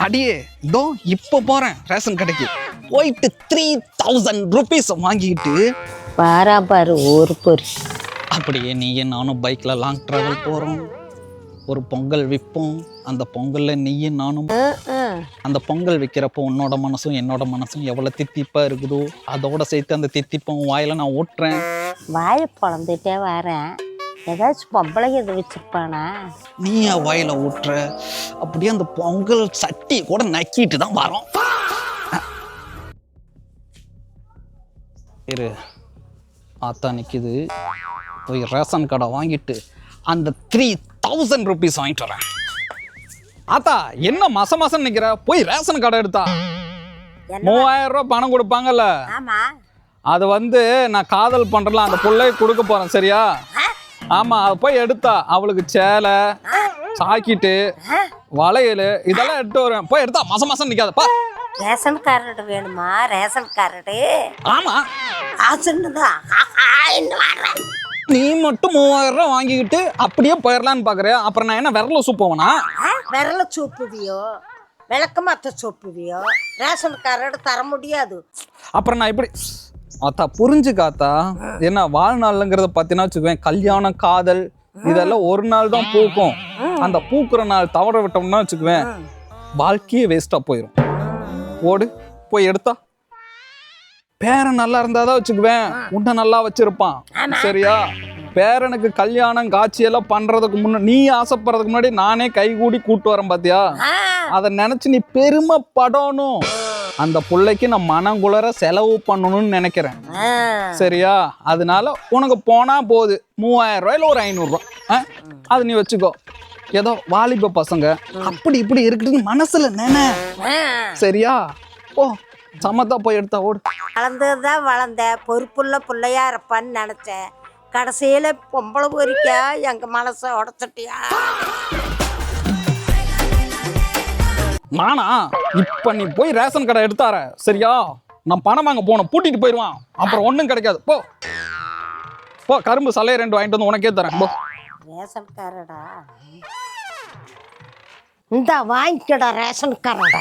அடியே இதோ இப்போ போறேன் ரேஷன் கடைக்கு போயிட்டு 3000 rupees வாங்கிக்கிட்டு பாரு ஒரு பொறி. அப்படியே நீயும் நானும் பைக்ல லாங் டிராவல் போறோம். ஒரு பொங்கல் விற்போம். அந்த பொங்கல்ல நீயும் நானும் அந்த பொங்கல் விற்கிறப்போ உன்னோட மனசும் என்னோட மனசும் எவ்வளவு தித்திப்பா இருக்குதோ அதோட சேர்த்து அந்த தித்திப்பம் வாயில நான் ஓட்டுறேன். வாயை பொழந்துட்டே வரேன். ஏதாச்சும் பொம்பளை எது வச்சிருப்பானா? நீ வாயில ஊட்டுற அப்படியே அந்த பொங்கல் சட்டி கூட நக்கிட்டு தான் வரோம். இரு ஆத்தா நிக்குது. போய் ரேஷன் கடை வாங்கிட்டு அந்த 3000 rupees வாங்கிட்டு வரேன். ஆத்தா என்ன மாசம் நிக்கிற? போய் ரேஷன் கடை எடுத்தா 3000 ரூபாய் பணம் கொடுப்பாங்கல்ல, அது நான் காதல் பண்றல அந்த பிள்ளைக்கு கொடுக்க போறேன். சரியா? ஆமா, அது போய் எடுத்தா அவளுக்கு சேலை சாக்கிட்டு வளையல் இதெல்லாம் எடுத்து வருவேன். போய் எடுத்தா மாசம் நிக்காதப்பா. ரேஷன் கார்டு வேணுமா? Ration card? ஆமா, நீ மட்டும் 3000 ரூபாய் வாங்கிக்கிட்டு அப்படியே போயிடலான்னு பாக்குறியா? அப்புறம் நான் என்ன விரல சூப்புவனா? விரல சூப்புவியோ விளக்கமாத்த சூப்புவியோ? ரேஷன் கார்டு தர முடியாது. அப்புறம் நான் இப்படி அத்தா புரிஞ்சுக்காத்தா. என்ன வாழ்நாளுங்கிறத பத்தினா வச்சுக்குவேன், கல்யாணம் காதல் இதெல்லாம் ஒரு நாள் தான் பூக்கும். அந்த பூக்குற நாள் தவற விட்டோம்னா வச்சுக்குவேன் வாழ்க்கையே வேஸ்டா போயிடும். ஓடு போய் எடுத்தா. பேரன் நல்லா இருந்தாதான் வச்சுக்குவேன் உன்னை நல்லா வச்சிருப்பான். சரியா? பேரனுக்கு கல்யாணம் காட்சியெல்லாம் பண்றதுக்கு முன்னாடி நீ ஆசைப்படுறதுக்கு முன்னாடி நானே கைகூடி கூட்டு வரேன் பாத்தியா? அதை நினைச்சு நீ பெருமைப்படணும். அந்த பிள்ளைக்கு நான் மனங்குளர செலவு பண்ணணும்னு நினைக்கிறேன். சரியா? அதனால உனக்கு போனா போகுது 3000 ரூபாயில ஒரு 500 ரூபாய் அது நீ வச்சுக்கோ. ஏதோ வாலிப பசங்க அப்படி இப்படி இருக்குன்னு மனசுல நினை. சரியா? ஓ சமத்தா போய் எடுத்தா ஓடு. வளர்ந்ததுதான் வளர்ந்த பொறுப்புள்ள பிள்ளையா இருப்பான்னு நினைச்சேன். கடைசியில பொம்பளை பொறிக்கா எங்க மனசை உடச்சிட்டியா? நானா இப்ப நீ போய் ரேஷன் கடை எடுத்தார. சரியா? நான் பணம் வாங்க போனோம், பூட்டிட்டு போயிடுவான். அப்புறம் ஒண்ணும் கிடைக்காது. போ போ, கரும்பு சலையை 2 வாங்கிட்டு வந்து உனக்கே தரேன். போ. ரேஷன் காரடா இந்த வாங்கிக்கடா ரேஷன் காரடா.